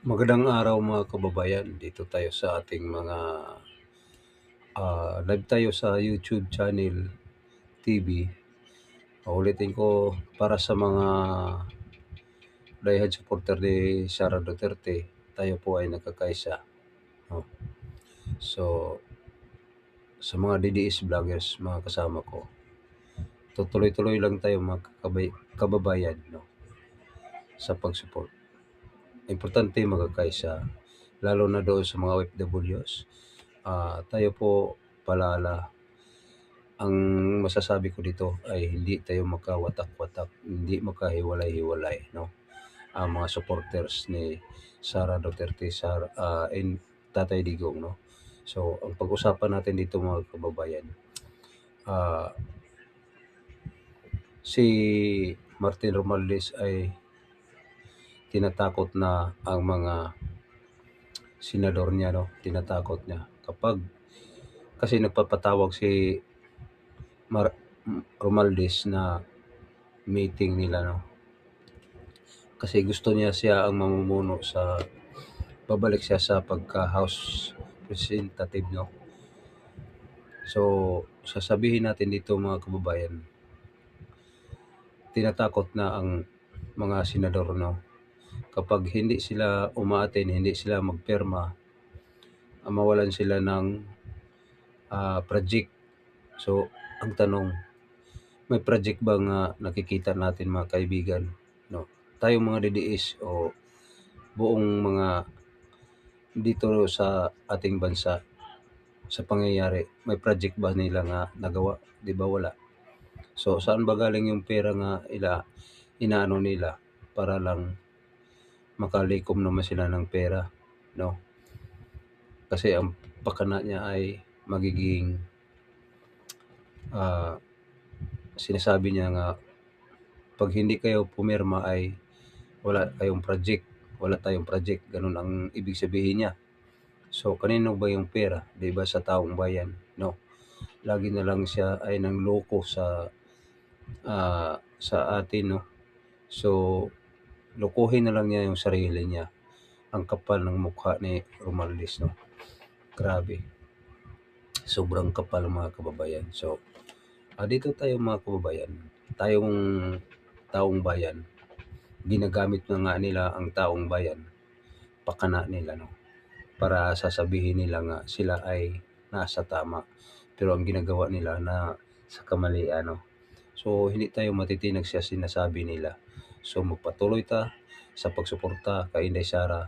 Magandang araw mga kababayan. Dito tayo sa ating mga live tayo sa YouTube channel, TV. Uulitin ko para sa mga diehard supporter ni Sara Duterte, tayo po ay nagkakaisa. No? So, sa mga DDS vloggers, mga kasama ko, tutuloy-tuloy lang tayo mga kababayan, no? Sa pag-support. Importante magkakaisa, lalo na doon sa mga OFWs. Tayo po palala. Ang masasabi ko dito ay hindi tayo magkawatak-watak, hindi magkahiwalay-hiwalay, no? Ang mga supporters ni Sara Duterte, and Tatay Digong, no? So, ang pag-usapan natin dito mga kababayan, ah, si Martin Romualdez ay tinatakot na ang mga senador niya, no? Tinatakot niya kapag kasi nagpapatawag si Mar- Romualdez na meeting nila, no? Kasi gusto niya siya ang mamumuno sa babalik siya sa pagka-House Representative, no? So, sasabihin natin dito mga kababayan, tinatakot na ang mga senador, no? Kapag hindi sila umaaten, hindi sila magpirma, mawalan sila ng project. So, ang tanong, may project bang nakikita natin mga kaibigan, no? Tayong mga DDS o buong mga dito sa ating bansa, sa pangyayari, may project ba nila nga nagawa? Di ba wala? So, saan ba galing yung pera nga inaano nila para lang makalikom naman sila ng pera, no? Kasi ang pakana niya ay magiging sinasabi niya nga, pag hindi kayo pumirma ay wala tayong project, ganun ang ibig sabihin niya. So, kanino ba yung pera? Di ba sa taong bayan, no? Lagi na lang siya ay nangloko sa atin, no? So, lukuhin na lang niya yung sarili niya. Ang kapal ng mukha ni Romualdez, no? Grabe. Sobrang kapal mga kababayan. So, dito tayo mga kababayan, tayong taong bayan, ginagamit na nga nila ang taong bayan, pakana nila, no? Para sasabihin nila nga sila ay nasa tama. Pero ang ginagawa nila na sa kamalian, no? So, hindi tayo matitinag sa sinasabi nila. So, magpatuloy ta sa pagsuporta kay Inday Sara